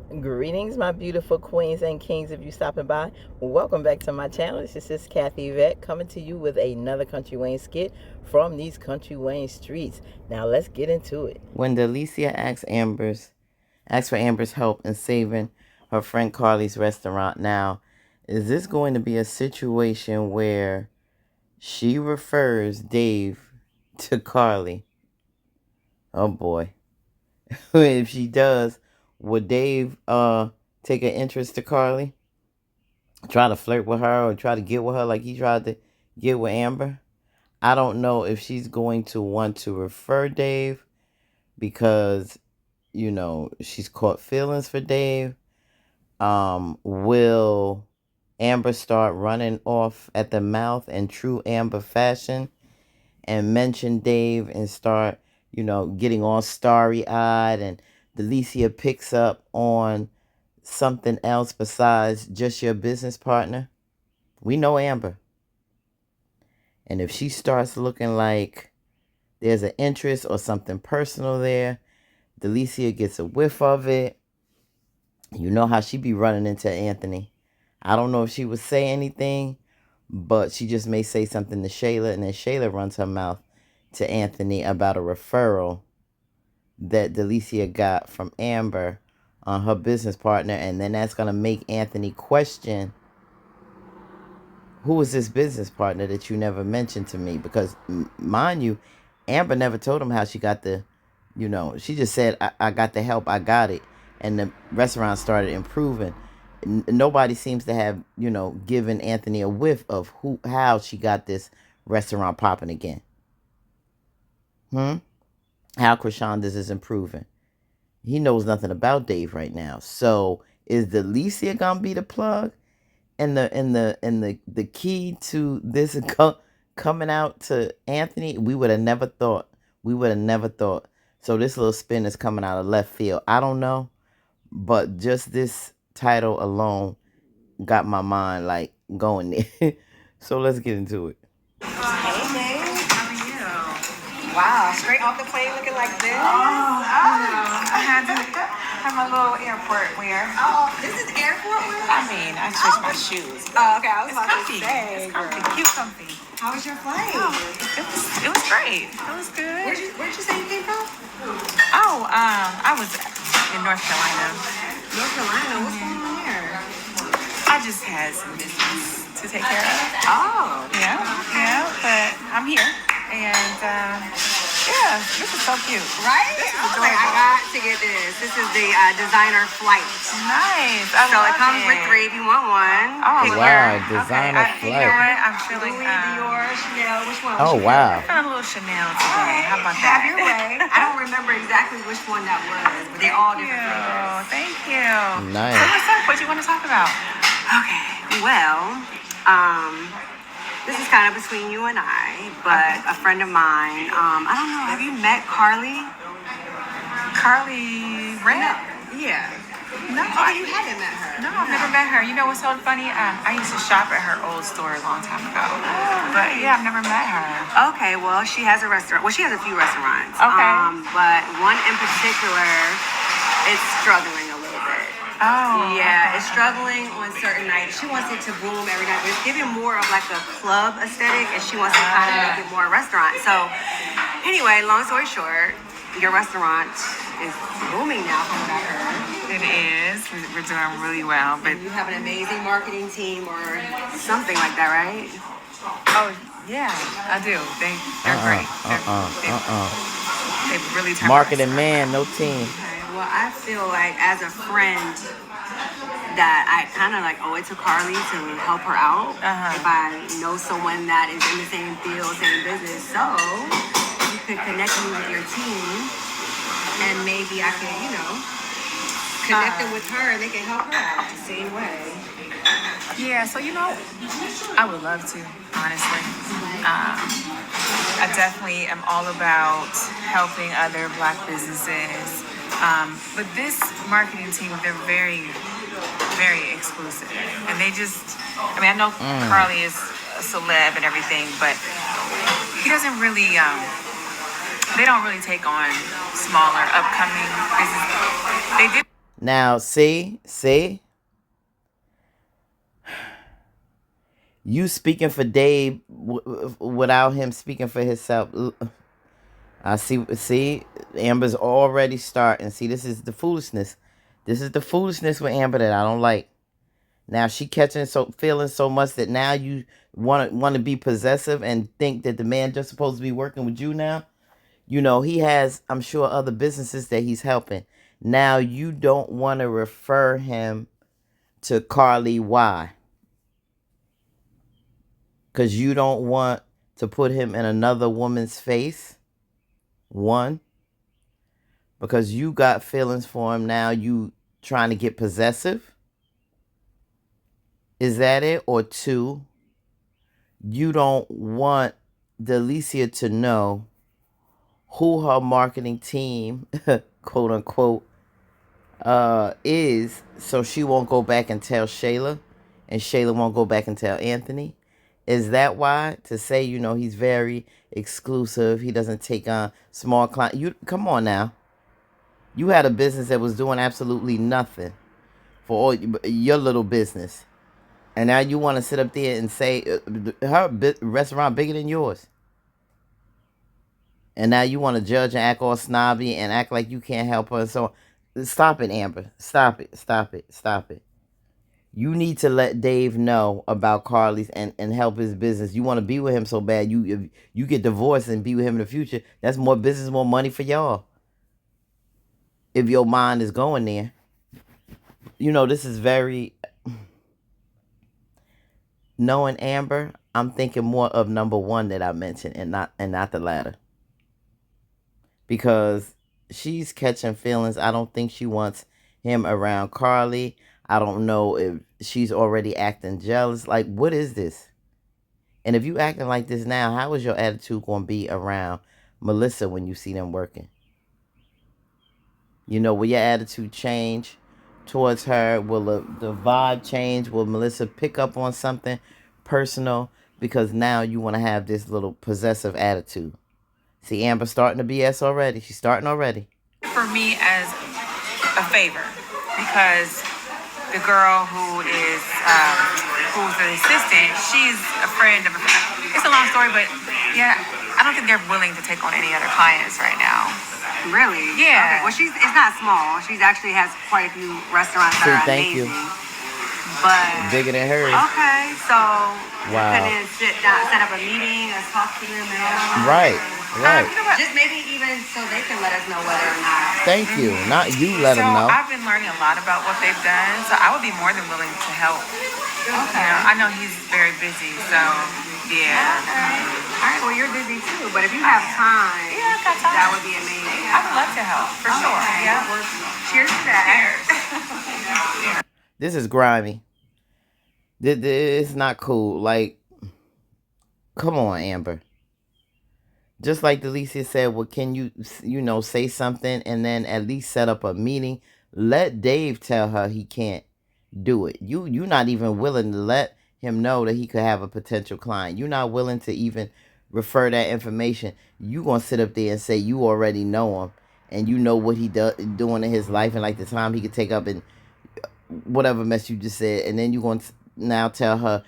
Greetings, my beautiful queens and kings. If you stopping by, welcome back to my channel. This is Sis Kathy Vet coming to you with another Country Wayne skit from these Country Wayne streets. Now let's get into it. When Delicia asks for Amber's help in saving her friend Karlie's restaurant, now is this going to be a situation where she refers Dave to Karlie? Oh boy. If she does, would Dave take an interest to Karlie? Try to flirt with her or try to get with her like he tried to get with Amber? I don't know if she's going to want to refer Dave because, she's caught feelings for Dave. Will Amber start running off at the mouth in true Amber fashion and mention Dave and start, getting all starry-eyed, and Delicia picks up on something else besides just your business partner? We know Amber. And if she starts looking like there's an interest or something personal there, Delicia gets a whiff of it. You know how she be running into Anthony. I don't know if she would say anything, but she just may say something to Shayla, and then Shayla runs her mouth to Anthony about a referral that Delicia got from Amber on her business partner, and then that's going to make Anthony question, who is this business partner that you never mentioned to me? Because, mind you, Amber never told him how she got the, she just said, I got the help, I got it. And the restaurant started improving. Nobody seems to have, given Anthony a whiff of how she got this restaurant popping again. How Krishanda's is improving. He knows nothing about Dave right now. So is Delicia gonna be the plug and the key to this coming out to Anthony? We would have never thought. So this little spin is coming out of left field. I don't know, but just this title alone got my mind like going there. So let's get into it. Hey, Dave. How are you? Wow, straight off the plane looking like this? I had to have my little airport wear. Oh, this is airport wear? I mean, I switched my shoes. Oh, okay. I was about to say. It's comfy. Cute comfy. How was your flight? Oh, it was great. It was good. Where'd you say you came from? Oh, I was in North Carolina. North Carolina? What's going on there? I just had some business to take care of. Oh. Yeah, but I'm here. And, yeah, this is so cute. Right? This is adorable. I got to get this. This is the designer flight. Nice. So it comes with 3 if you want one. Oh, wow. Designer flight. You know what? I'm feeling Louis, Dior, Chanel. Which one? Oh, wow. I'm feeling a little Chanel today. How about that? Have your way. I don't remember exactly which one that was, but they're all different flavors. Thank you. Nice. So what's up? What do you want to talk about? Okay. Well, this is kind of between you and I, but a friend of mine, I don't know, have you met Karlie? Karlie Red? Yeah. No. Oh, you haven't met her? No, I've never met her. You know what's so funny? I used to shop at her old store a long time ago. But yeah, I've never met her. Okay, well, she has a restaurant. Well, she has a few restaurants. Okay. But one in particular is struggling a little bit. Oh. Yeah, it's struggling on certain nights. She wants it to boom every night. But it's giving more of like a club aesthetic, and she wants to kind of make it more a restaurant. So anyway, long story short, your restaurant is booming now from what I heard. It is. We're doing really well. But you have an amazing marketing team or something like that, right? Oh, yeah, I do. They're great. They really turned marketing man, no team. Well, I feel like as a friend that I kind of like owe it to Karlie to help her out. If I know someone that is in the same field, same business. So you could connect me with your team and maybe I can, connect them with her and they can help her out the same way. Yeah, so I would love to, honestly. I definitely am all about helping other Black businesses. But this marketing team, they're very, very exclusive. And they I know Karlie is a celeb and everything, but he doesn't really, they don't really take on smaller, upcoming businesses. They did. Now, see, you speaking for Dave without him speaking for himself. I see, Amber's already starting. See, this is the foolishness. This is the foolishness with Amber that I don't like. Now she catching feeling so much that now you want to be possessive and think that the man just supposed to be working with you now. You know, he has, I'm sure, other businesses that he's helping. Now you don't want to refer him to Karlie. Why? Because you don't want to put him in another woman's face. One, because you got feelings for him. Now you trying to get possessive. Is that it? Or two, you don't want Delicia to know who her marketing team, quote unquote, is, so she won't go back and tell Shayla, and Shayla won't go back and tell Anthony. Is that why? To say, you know, he's very exclusive. He doesn't take on small clients. You come on now. You had a business that was doing absolutely nothing for all your little business, and now you want to sit up there and say her restaurant bigger than yours. And now you want to judge and act all snobby and act like you can't help her. So stop it, Amber. Stop it. Stop it. Stop it. You need to let Dave know about Karlie's and help his business. You want to be with him so bad. If you get divorced and be with him in the future, that's more business, more money for y'all. If your mind is going there. You know, this is very, knowing Amber, I'm thinking more of number one that I mentioned and not the latter. Because she's catching feelings. I don't think she wants him around Karlie. I don't know if she's already acting jealous. Like, what is this? And if you acting like this now, how is your attitude going to be around Melissa when you see them working? You know, will your attitude change towards her? Will the vibe change? Will Melissa pick up on something personal? Because now you want to have this little possessive attitude. See, Amber starting to BS already. She's starting already. For me as a favor, because the girl who's the assistant, she's a friend of it's a long story, but yeah, I don't think they're willing to take on any other clients right now. Really? Yeah. Okay. Well, it's not small. She's actually has quite a few restaurants that are thank amazing. you. But Bigger than hers. Okay, so Wow. couldn't sit down, set up a meeting, or talk to them and all. Right. Right. You know what? Just maybe even so they can let us know whether or not. Thank you. Not you let them know. I've been learning a lot about what they've done, so I would be more than willing to help. Okay. You know, I know he's very busy, so yeah. Okay. All right. Well, you're busy too, but if you have time, Yeah, I got time. that would be amazing. I would love to help for sure. Okay. Yeah. Well, cheers to that. Cheers. This is grimy. It's not cool. Like, come on, Amber. Just like Delicia said, well, can you say something and then at least set up a meeting? Let Dave tell her he can't do it. You're not even willing to let him know that he could have a potential client. You're not willing to even refer that information. You gonna sit up there and say you already know him and you know what he doing in his life and like the time he could take up and whatever mess you just said, and then you gonna now tell her,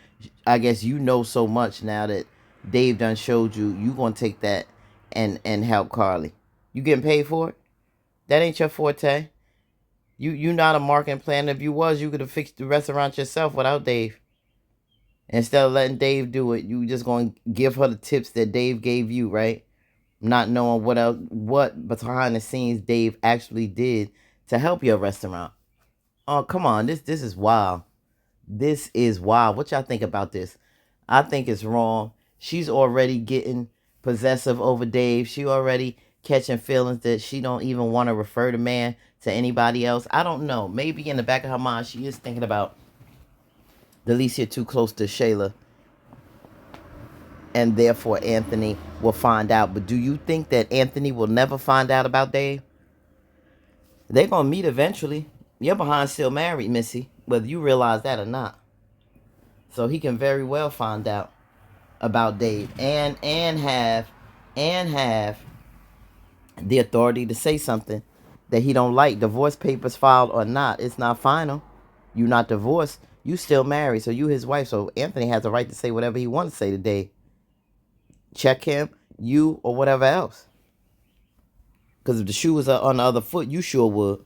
I guess you know so much now that Dave done showed you. You gonna take that and help Karlie. You getting paid for it? That ain't your forte. You not a marketing planner. If you was, you could have fixed the restaurant yourself without Dave. Instead of letting Dave do it, you just gonna give her the tips that Dave gave you, right? Not knowing what behind the scenes Dave actually did to help your restaurant. Oh, come on. This is wild. This is wild. What y'all think about this? I think it's wrong. She's already getting possessive over Dave. She already catching feelings that she don't even want to refer the man to anybody else. I don't know. Maybe in the back of her mind, she is thinking about Delicia too close to Shayla. And therefore, Anthony will find out. But do you think that Anthony will never find out about Dave? They're going to meet eventually. You're behind still married, Missy, whether you realize that or not. So he can very well find out about Dave and have the authority to say something that he don't like. Divorce papers filed or not, it's not final. You not divorced. You still married. So you his wife. So Anthony has a right to say whatever he wants to say today. Check him, you, or whatever else. Because if the shoe was on the other foot, you sure would.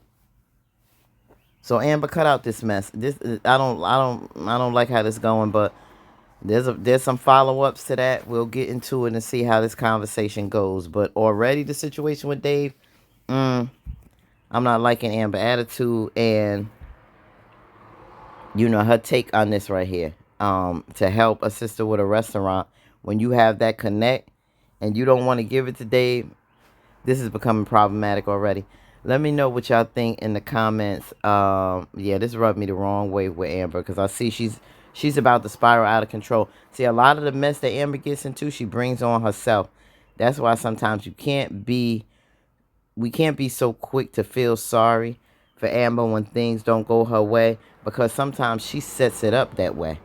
So Amber, cut out this mess. This I don't like how this going, but there's some follow-ups to that. We'll get into it and see how this conversation goes. But already the situation with Dave, I'm not liking Amber attitude and her take on this right here. To help a sister with a restaurant, when you have that connect and you don't want to give it to Dave, this is becoming problematic already. Let me know what y'all think in the comments. Yeah, this rubbed me the wrong way with Amber because I see she's about to spiral out of control. See, a lot of the mess that Amber gets into, she brings on herself. That's why sometimes we can't be so quick to feel sorry for Amber when things don't go her way, because sometimes she sets it up that way.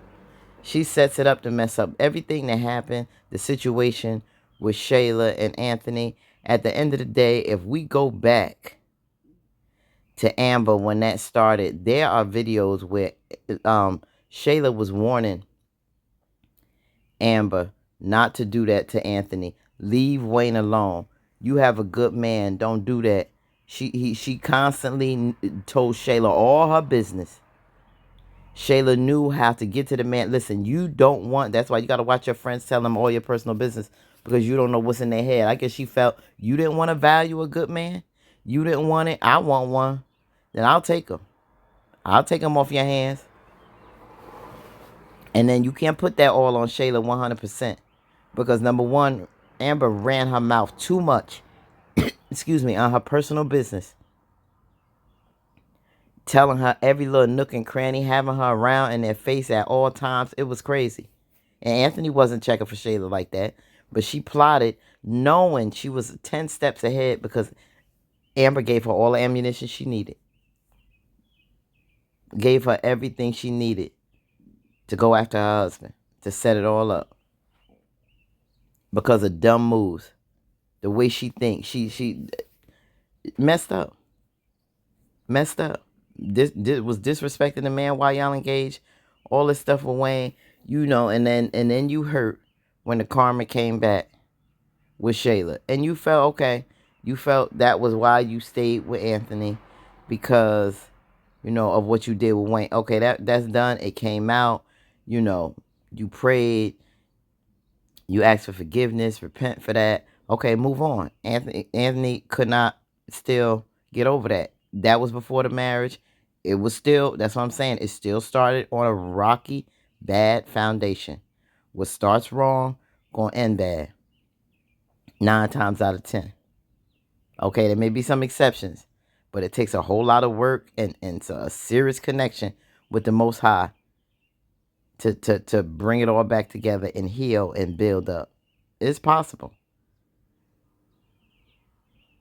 She sets it up to mess up everything that happened, the situation with Shayla and Anthony. At the end of the day, if we go back to Amber when that started, there are videos where Shayla was warning Amber not to do that to Anthony. Leave Wayne alone. You have a good man. Don't do that. She constantly told Shayla all her business. Shayla knew how to get to the man. Listen, you don't want, that's why you got to watch your friends tell them all your personal business, because you don't know what's in their head. I guess she felt you didn't want to value a good man. You didn't want it. I want one. Then I'll take him. I'll take him off your hands. And then you can't put that all on Shayla 100%. Because number one, Amber ran her mouth too much, excuse me, on her personal business. Telling her every little nook and cranny, having her around in their face at all times. It was crazy. And Anthony wasn't checking for Shayla like that. But she plotted knowing she was 10 steps ahead because Amber gave her all the ammunition she needed. Gave her everything she needed to go after her husband, to set it all up. Because of dumb moves. The way she thinks. She messed up. Messed up. This was disrespecting the man while y'all engaged. All this stuff with Wayne, and then you hurt when the karma came back with Shayla. And you felt okay. You felt that was why you stayed with Anthony, because of what you did with Wayne. Okay, that's done. It came out. You prayed. You asked for forgiveness, repent for that. Okay, move on. Anthony could not still get over that. That was before the marriage. It was still, that's what I'm saying. It still started on a rocky, bad foundation. What starts wrong, gonna end bad. 9 times out of 10. Okay, there may be some exceptions, but it takes a whole lot of work and a serious connection with the Most High to bring it all back together and heal and build up. It's possible.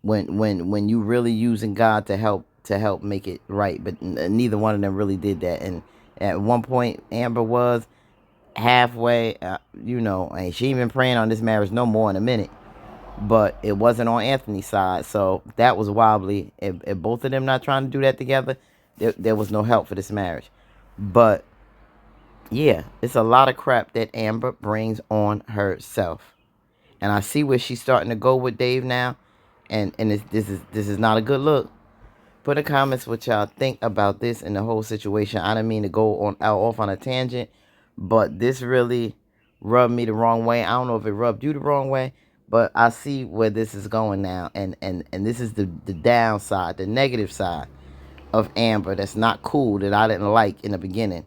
When you really using God to help make it right, but neither one of them really did that. And at one point, Amber was halfway, and she ain't been praying on this marriage no more in a minute. But it wasn't on Anthony's side, so that was wobbly. If both of them not trying to do that together, there was no help for this marriage. But yeah, it's a lot of crap that Amber brings on herself, and I see where she's starting to go with Dave now, and this is not a good look. Put in the comments what y'all think about this and the whole situation. I didn't mean to go off on a tangent, but this really rubbed me the wrong way. I don't know if it rubbed you the wrong way, but I see where this is going now, and this is the downside, the negative side of Amber. That's not cool, that I didn't like in the beginning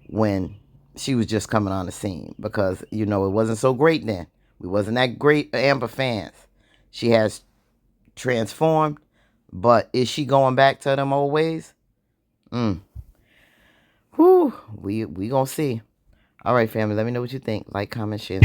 when she was just coming on the scene, because it wasn't so great then. We wasn't that great Amber fans. She has transformed, but is she going back to them old ways? Whew, we gonna see. All right, family, let me know what you think. Like, comment, share.